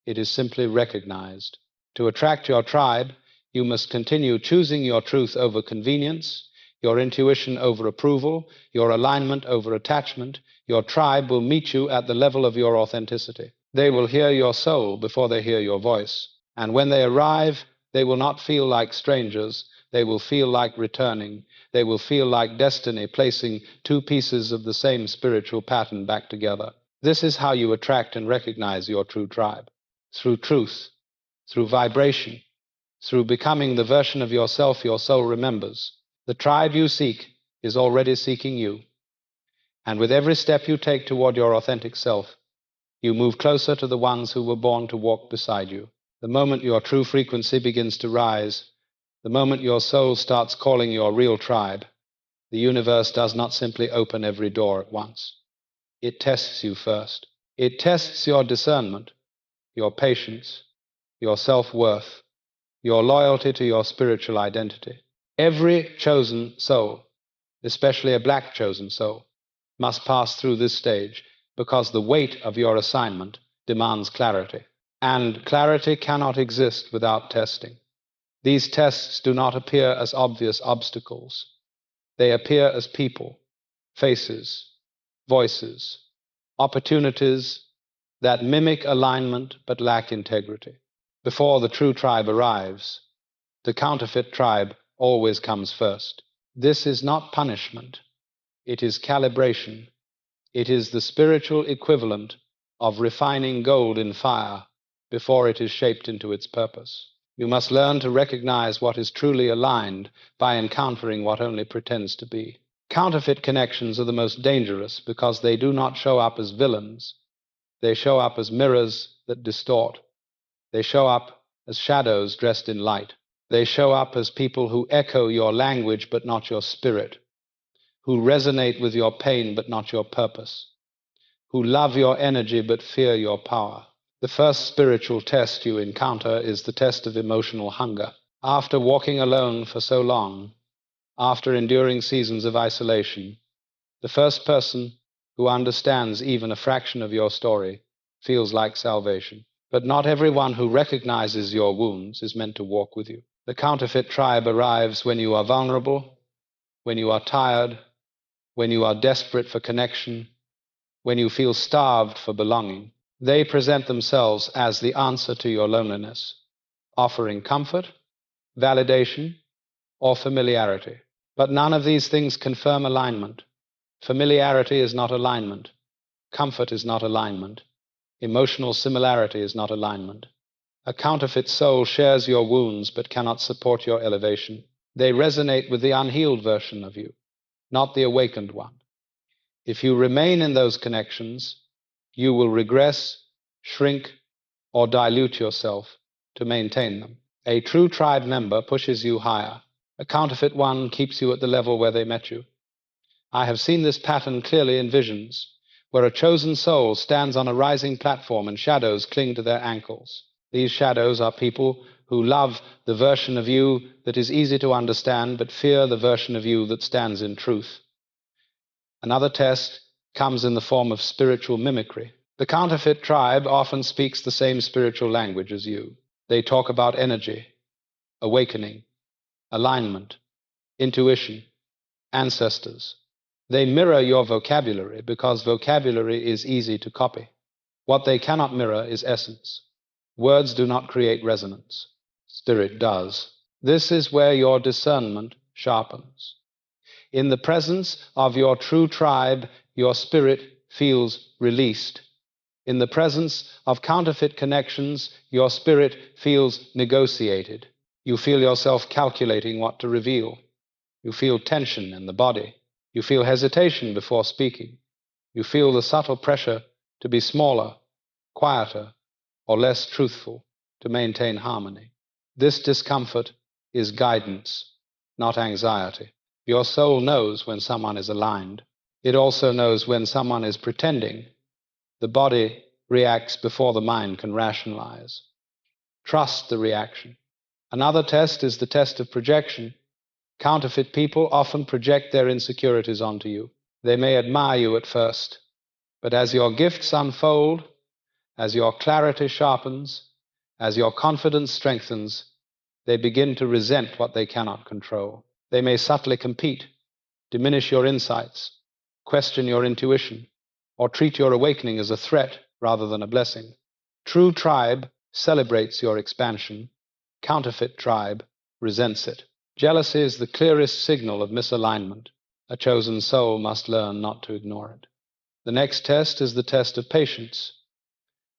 It is simply recognized. To attract your tribe, you must continue choosing your truth over convenience, your intuition over approval, your alignment over attachment. Your tribe will meet you at the level of your authenticity. They will hear your soul before they hear your voice. And when they arrive, they will not feel like strangers. They will feel like returning. They will feel like destiny placing two pieces of the same spiritual pattern back together. This is how you attract and recognize your true tribe. Through truth, through vibration, through becoming the version of yourself your soul remembers. The tribe you seek is already seeking you. And with every step you take toward your authentic self, you move closer to the ones who were born to walk beside you. The moment your true frequency begins to rise, the moment your soul starts calling your real tribe, the universe does not simply open every door at once. It tests you first. It tests your discernment, your patience, your self-worth, your loyalty to your spiritual identity. Every chosen soul, especially a black chosen soul, must pass through this stage because the weight of your assignment demands clarity. And clarity cannot exist without testing. These tests do not appear as obvious obstacles. They appear as people, faces, voices, opportunities that mimic alignment but lack integrity. Before the true tribe arrives, the counterfeit tribe always comes first. This is not punishment. It is calibration. It is the spiritual equivalent of refining gold in fire before it is shaped into its purpose. You must learn to recognize what is truly aligned by encountering what only pretends to be. Counterfeit connections are the most dangerous because they do not show up as villains. They show up as mirrors that distort. They show up as shadows dressed in light. They show up as people who echo your language but not your spirit, who resonate with your pain but not your purpose, who love your energy but fear your power. The first spiritual test you encounter is the test of emotional hunger. After walking alone for so long, after enduring seasons of isolation, the first person who understands even a fraction of your story feels like salvation. But not everyone who recognizes your wounds is meant to walk with you. The counterfeit tribe arrives when you are vulnerable, when you are tired, when you are desperate for connection, when you feel starved for belonging. They present themselves as the answer to your loneliness, offering comfort, validation, or familiarity. But none of these things confirm alignment. Familiarity is not alignment. Comfort is not alignment. Emotional similarity is not alignment. A counterfeit soul shares your wounds but cannot support your elevation. They resonate with the unhealed version of you, not the awakened one. If you remain in those connections, you will regress, shrink, or dilute yourself to maintain them. A true tribe member pushes you higher. A counterfeit one keeps you at the level where they met you. I have seen this pattern clearly in visions, where a chosen soul stands on a rising platform and shadows cling to their ankles. These shadows are people who love the version of you that is easy to understand, but fear the version of you that stands in truth. Another test comes in the form of spiritual mimicry. The counterfeit tribe often speaks the same spiritual language as you. They talk about energy, awakening, alignment, intuition, ancestors. They mirror your vocabulary because vocabulary is easy to copy. What they cannot mirror is essence. Words do not create resonance. Spirit does. This is where your discernment sharpens. In the presence of your true tribe, your spirit feels released. In the presence of counterfeit connections, your spirit feels negotiated. You feel yourself calculating what to reveal. You feel tension in the body. You feel hesitation before speaking. You feel the subtle pressure to be smaller, quieter, or less truthful to maintain harmony. This discomfort is guidance, not anxiety. Your soul knows when someone is aligned. It also knows when someone is pretending. The body reacts before the mind can rationalize. Trust the reaction. Another test is the test of projection. Counterfeit people often project their insecurities onto you. They may admire you at first, but as your gifts unfold, as your clarity sharpens, as your confidence strengthens, they begin to resent what they cannot control. They may subtly compete, diminish your insights, question your intuition, or treat your awakening as a threat rather than a blessing. True tribe celebrates your expansion. Counterfeit tribe resents it. Jealousy is the clearest signal of misalignment. A chosen soul must learn not to ignore it. The next test is the test of patience.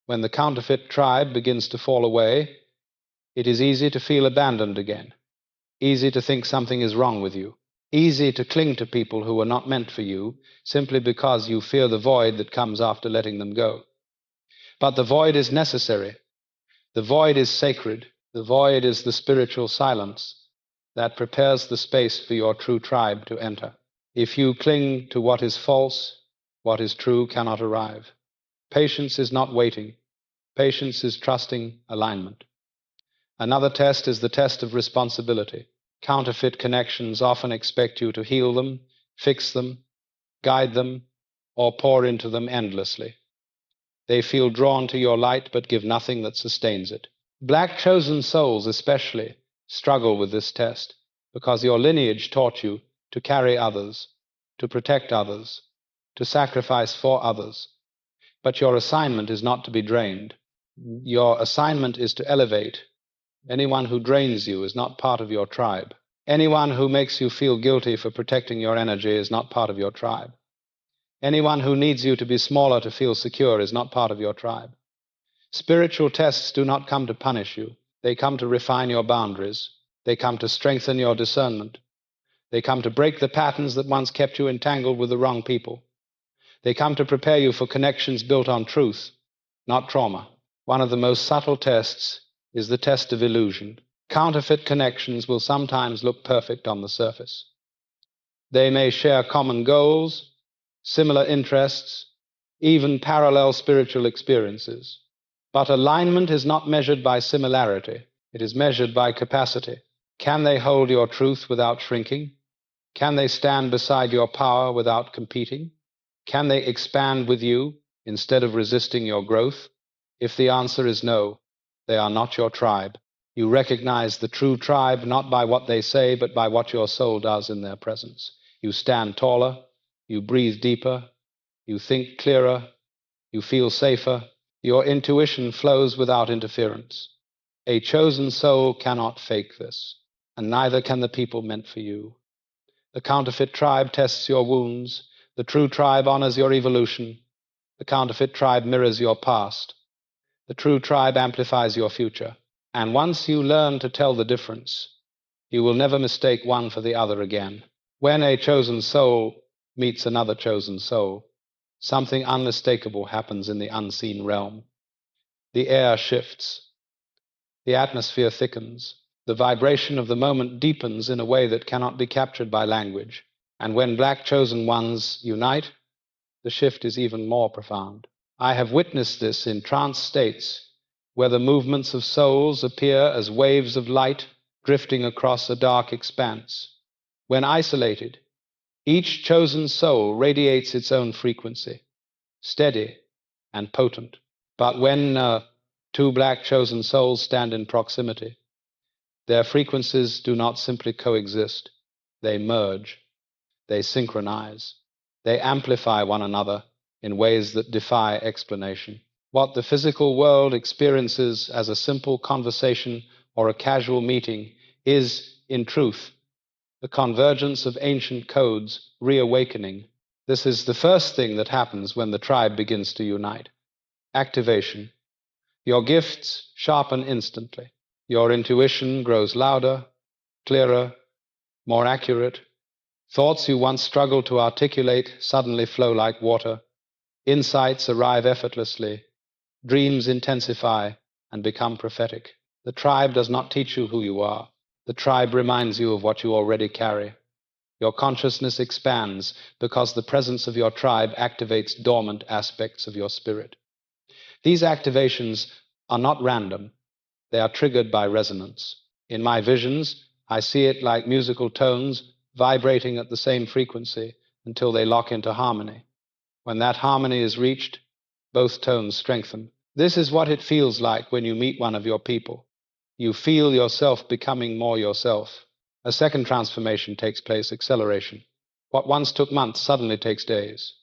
When the counterfeit tribe begins to fall away, it is easy to feel abandoned again, easy to think something is wrong with you, easy to cling to people who are not meant for you simply because you fear the void that comes after letting them go. But the void is necessary. The void is sacred. The void is the spiritual silence that prepares the space for your true tribe to enter. If you cling to what is false, what is true cannot arrive. Patience is not waiting. Patience is trusting alignment. Another test is the test of responsibility. Counterfeit connections often expect you to heal them, fix them, guide them, or pour into them endlessly. They feel drawn to your light but give nothing that sustains it. Black chosen souls especially struggle with this test because your lineage taught you to carry others, to protect others, to sacrifice for others. But your assignment is not to be drained. Your assignment is to elevate. Anyone who drains you is not part of your tribe. Anyone who makes you feel guilty for protecting your energy is not part of your tribe. Anyone who needs you to be smaller to feel secure is not part of your tribe. Spiritual tests do not come to punish you. They come to refine your boundaries. They come to strengthen your discernment. They come to break the patterns that once kept you entangled with the wrong people. They come to prepare you for connections built on truth, not trauma. One of the most subtle tests is the test of illusion. Counterfeit connections will sometimes look perfect on the surface. They may share common goals, similar interests, even parallel spiritual experiences. But alignment is not measured by similarity. It is measured by capacity. Can they hold your truth without shrinking? Can they stand beside your power without competing? Can they expand with you instead of resisting your growth? If the answer is no, they are not your tribe. You recognize the true tribe not by what they say, but by what your soul does in their presence. You stand taller, you breathe deeper, you think clearer, you feel safer. Your intuition flows without interference. A chosen soul cannot fake this, and neither can the people meant for you. The counterfeit tribe tests your wounds. The true tribe honors your evolution. The counterfeit tribe mirrors your past. The true tribe amplifies your future. And once you learn to tell the difference, you will never mistake one for the other again. When a chosen soul meets another chosen soul, something unmistakable happens in the unseen realm. The air shifts. The atmosphere thickens. The vibration of the moment deepens in a way that cannot be captured by language. And when black chosen ones unite, the shift is even more profound. I have witnessed this in trance states where the movements of souls appear as waves of light drifting across a dark expanse. When isolated, each chosen soul radiates its own frequency, steady and potent. But when two black chosen souls stand in proximity, their frequencies do not simply coexist. They merge. They synchronize. They amplify one another in ways that defy explanation. What the physical world experiences as a simple conversation or a casual meeting is, in truth, the convergence of ancient codes reawakening. This is the first thing that happens when the tribe begins to unite. Activation. Your gifts sharpen instantly. Your intuition grows louder, clearer, more accurate. Thoughts you once struggled to articulate suddenly flow like water. Insights arrive effortlessly. Dreams intensify and become prophetic. The tribe does not teach you who you are. The tribe reminds you of what you already carry. Your consciousness expands because the presence of your tribe activates dormant aspects of your spirit. These activations are not random. They are triggered by resonance. In my visions, I see it like musical tones vibrating at the same frequency until they lock into harmony. When that harmony is reached, both tones strengthen. This is what it feels like when you meet one of your people. You feel yourself becoming more yourself. A second transformation takes place, acceleration. What once took months suddenly takes days.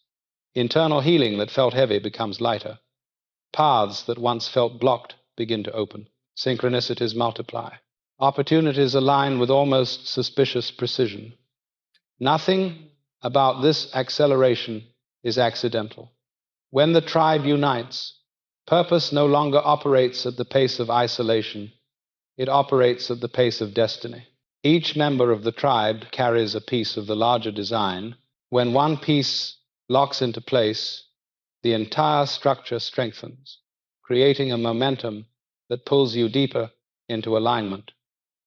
Internal healing that felt heavy becomes lighter. Paths that once felt blocked begin to open. Synchronicities multiply. Opportunities align with almost suspicious precision. Nothing about this acceleration is accidental. When the tribe unites, purpose no longer operates at the pace of isolation. It operates at the pace of destiny. Each member of the tribe carries a piece of the larger design. When one piece locks into place, the entire structure strengthens, creating a momentum that pulls you deeper into alignment.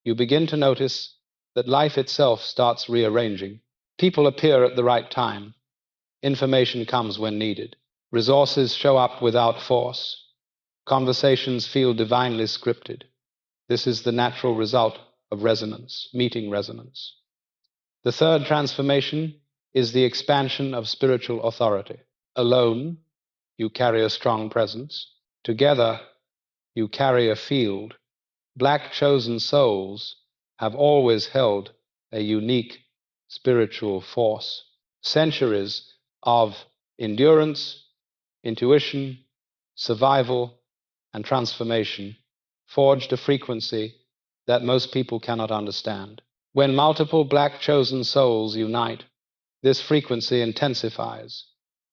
You begin to notice that life itself starts rearranging. People appear at the right time. Information comes when needed. Resources show up without force. Conversations feel divinely scripted. This is the natural result of resonance, meeting resonance. The third transformation is the expansion of spiritual authority. Alone, you carry a strong presence. Together, you carry a field. Black chosen souls have always held a unique spiritual force. Centuries of endurance, intuition, survival, and transformation forged a frequency that most people cannot understand. When multiple black chosen souls unite, this frequency intensifies,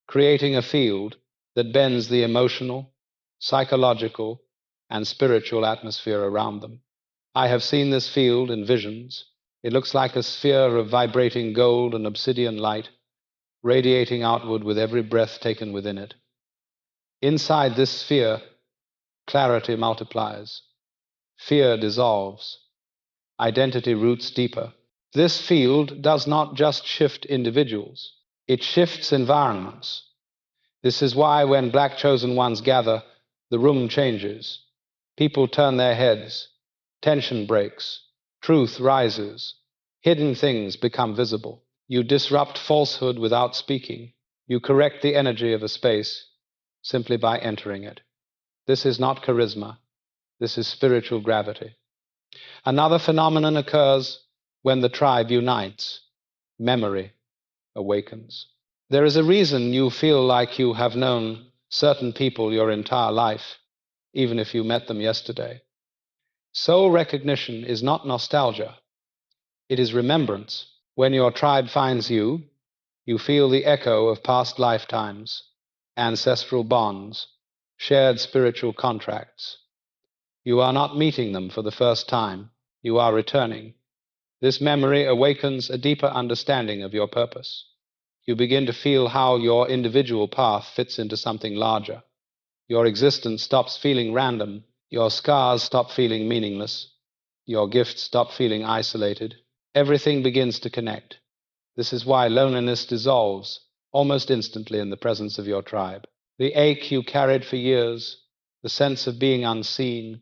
creating a field that bends the emotional, psychological, and spiritual atmosphere around them. I have seen this field in visions. It looks like a sphere of vibrating gold and obsidian light, radiating outward with every breath taken within it. Inside this sphere, clarity multiplies, fear dissolves, identity roots deeper. This field does not just shift individuals, it shifts environments. This is why when black chosen ones gather, the room changes. People turn their heads, tension breaks, truth rises, hidden things become visible. You disrupt falsehood without speaking. You correct the energy of a space simply by entering it. This is not charisma. This is spiritual gravity. Another phenomenon occurs when the tribe unites. Memory awakens. There is a reason you feel like you have known certain people your entire life, even if you met them yesterday. Soul recognition is not nostalgia. It is remembrance. When your tribe finds you, you feel the echo of past lifetimes, ancestral bonds, shared spiritual contracts. You are not meeting them for the first time. You are returning. This memory awakens a deeper understanding of your purpose. You begin to feel how your individual path fits into something larger. Your existence stops feeling random. Your scars stop feeling meaningless. Your gifts stop feeling isolated. Everything begins to connect. This is why loneliness dissolves almost instantly in the presence of your tribe. The ache you carried for years, the sense of being unseen,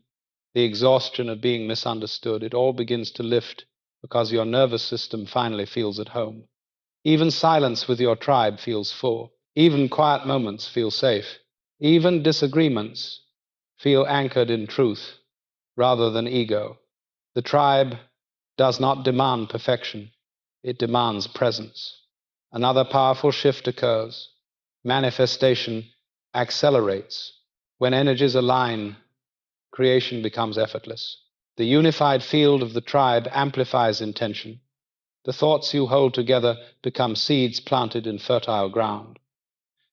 the exhaustion of being misunderstood, it all begins to lift because your nervous system finally feels at home. Even silence with your tribe feels full. Even quiet moments feel safe. Even disagreements feel anchored in truth rather than ego. The tribe does not demand perfection. It demands presence. Another powerful shift occurs. Manifestation accelerates. When energies align, creation becomes effortless. The unified field of the tribe amplifies intention. The thoughts you hold together become seeds planted in fertile ground.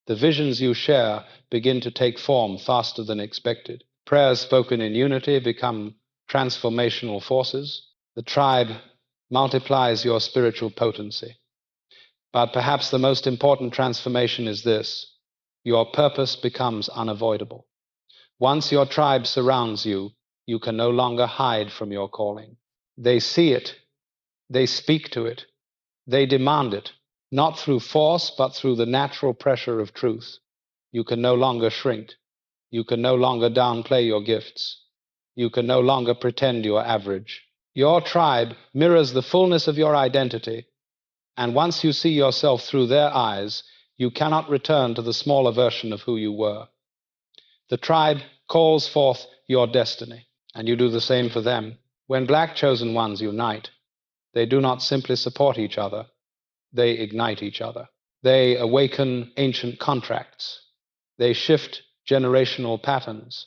The visions you share begin to take form faster than expected. Prayers spoken in unity become transformational forces. The tribe multiplies your spiritual potency. But perhaps the most important transformation is this: your purpose becomes unavoidable. Once your tribe surrounds you, you can no longer hide from your calling. They see it, they speak to it, they demand it, not through force, but through the natural pressure of truth. You can no longer shrink. You can no longer downplay your gifts. You can no longer pretend you are average. Your tribe mirrors the fullness of your identity, and once you see yourself through their eyes, you cannot return to the smaller version of who you were. The tribe calls forth your destiny, and you do the same for them. When black chosen ones unite, they do not simply support each other, they ignite each other. They awaken ancient contracts. They shift generational patterns.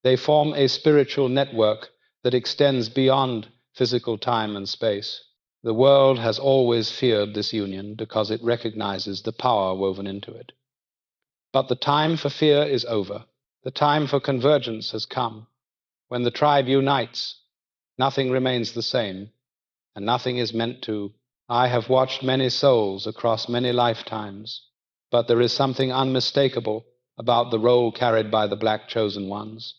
They form a spiritual network that extends beyond physical time and space. The world has always feared this union because it recognizes the power woven into it. But the time for fear is over. The time for convergence has come. When the tribe unites, nothing remains the same, and nothing is meant to. I have watched many souls across many lifetimes, but there is something unmistakable about the role carried by the black chosen ones.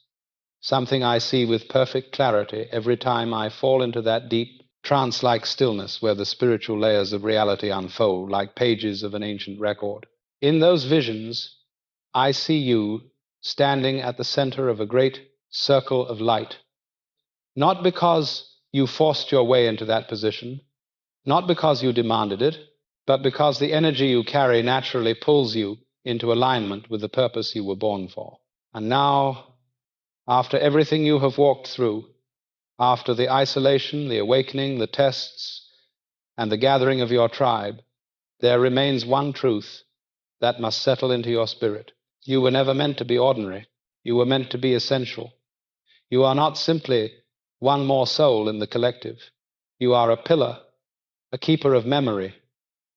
Something I see with perfect clarity every time I fall into that deep, trance-like stillness where the spiritual layers of reality unfold like pages of an ancient record. In those visions, I see you standing at the center of a great circle of light. Not because you forced your way into that position, not because you demanded it, but because the energy you carry naturally pulls you into alignment with the purpose you were born for. And now, after everything you have walked through, after the isolation, the awakening, the tests, and the gathering of your tribe, there remains one truth that must settle into your spirit. You were never meant to be ordinary. You were meant to be essential. You are not simply one more soul in the collective. You are a pillar, a keeper of memory,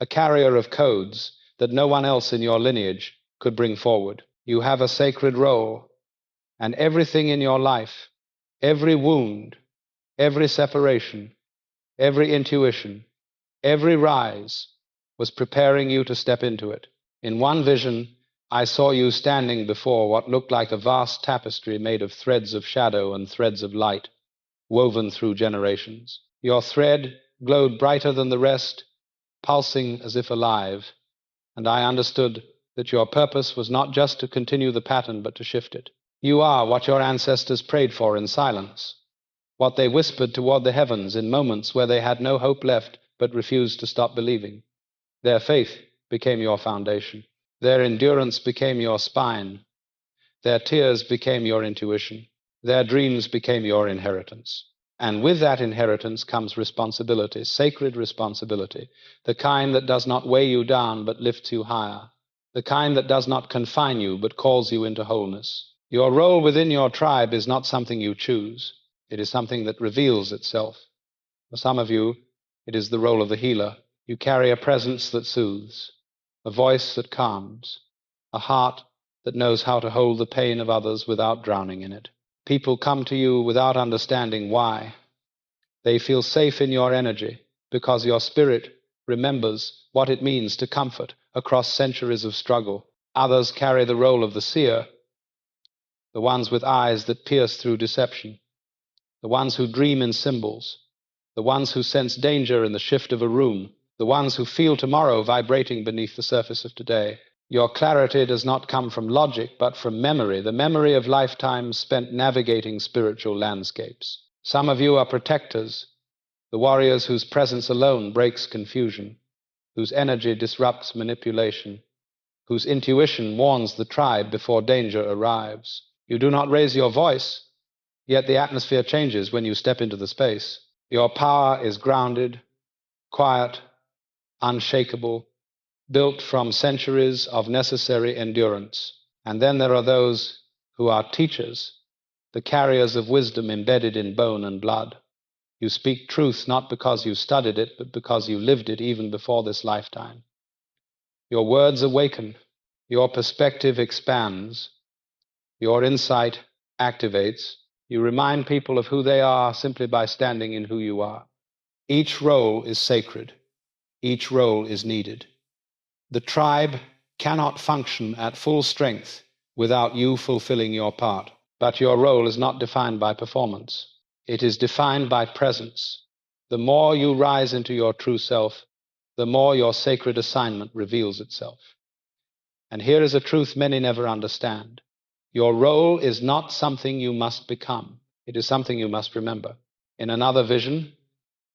a carrier of codes that no one else in your lineage could bring forward. You have a sacred role, and everything in your life, every wound, every separation, every intuition, every rise was preparing you to step into it. In one vision, I saw you standing before what looked like a vast tapestry made of threads of shadow and threads of light, woven through generations. Your thread glowed brighter than the rest, pulsing as if alive, and I understood that your purpose was not just to continue the pattern, but to shift it. You are what your ancestors prayed for in silence, what they whispered toward the heavens in moments where they had no hope left but refused to stop believing. Their faith became your foundation. Their endurance became your spine. Their tears became your intuition. Their dreams became your inheritance. And with that inheritance comes responsibility, sacred responsibility, the kind that does not weigh you down but lifts you higher, the kind that does not confine you but calls you into wholeness. Your role within your tribe is not something you choose. It is something that reveals itself. For some of you, it is the role of the healer. You carry a presence that soothes, a voice that calms, a heart that knows how to hold the pain of others without drowning in it. People come to you without understanding why. They feel safe in your energy because your spirit remembers what it means to comfort across centuries of struggle. Others carry the role of the seer, the ones with eyes that pierce through deception, the ones who dream in symbols, the ones who sense danger in the shift of a room, the ones who feel tomorrow vibrating beneath the surface of today. Your clarity does not come from logic, but from memory, the memory of lifetimes spent navigating spiritual landscapes. Some of you are protectors, the warriors whose presence alone breaks confusion, whose energy disrupts manipulation, whose intuition warns the tribe before danger arrives. You do not raise your voice, yet the atmosphere changes when you step into the space. Your power is grounded, quiet, unshakable, built from centuries of necessary endurance. And then there are those who are teachers, the carriers of wisdom embedded in bone and blood. You speak truth not because you studied it, but because you lived it even before this lifetime. Your words awaken, your perspective expands, your insight activates. You remind people of who they are simply by standing in who you are. Each role is sacred. Each role is needed. The tribe cannot function at full strength without you fulfilling your part. But your role is not defined by performance. It is defined by presence. The more you rise into your true self, the more your sacred assignment reveals itself. And here is a truth many never understand. Your role is not something you must become. It is something you must remember. In another vision,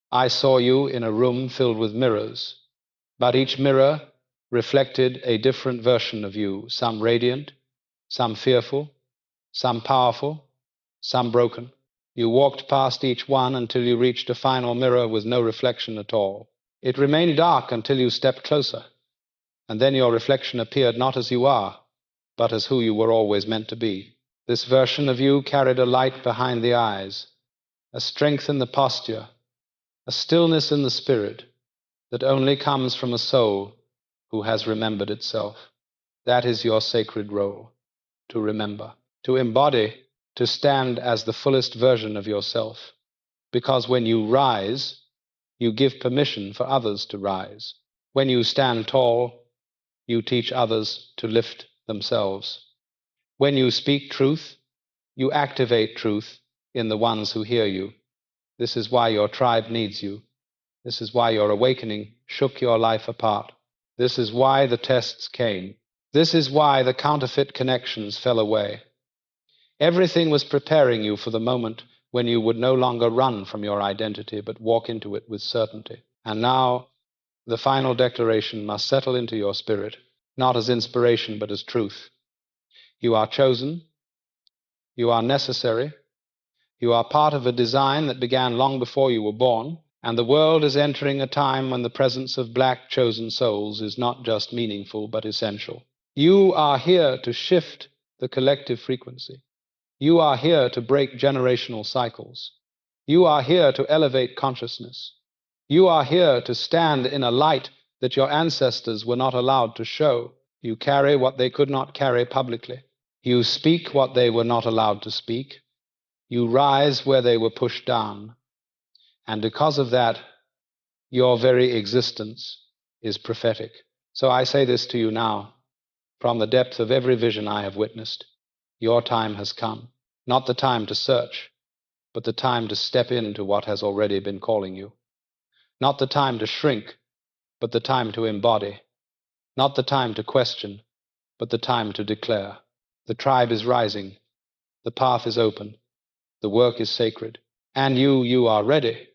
I saw you in a room filled with mirrors, but each mirror reflected a different version of you, some radiant, some fearful, some powerful, some broken. You walked past each one until you reached a final mirror with no reflection at all. It remained dark until you stepped closer, and then your reflection appeared not as you are, but as who you were always meant to be. This version of you carried a light behind the eyes, a strength in the posture, a stillness in the spirit that only comes from a soul who has remembered itself. That is your sacred role, to remember, to embody, to stand as the fullest version of yourself. Because when you rise, you give permission for others to rise. When you stand tall, you teach others to lift themselves. When you speak truth, you activate truth in the ones who hear you. This is why your tribe needs you. This is why your awakening shook your life apart. This is why the tests came. This is why the counterfeit connections fell away. Everything was preparing you for the moment when you would no longer run from your identity, but walk into it with certainty. And now, the final declaration must settle into your spirit, not as inspiration, but as truth. You are chosen. You are necessary. You are part of a design that began long before you were born, and the world is entering a time when the presence of black chosen souls is not just meaningful, but essential. You are here to shift the collective frequency. You are here to break generational cycles. You are here to elevate consciousness. You are here to stand in a light that your ancestors were not allowed to show. You carry what they could not carry publicly. You speak what they were not allowed to speak. You rise where they were pushed down. And because of that, your very existence is prophetic. So I say this to you now, from the depth of every vision I have witnessed. Your time has come. Not the time to search, but the time to step into what has already been calling you. Not the time to shrink, but the time to embody. Not the time to question, but the time to declare. The tribe is rising. The path is open. The work is sacred. And you are ready.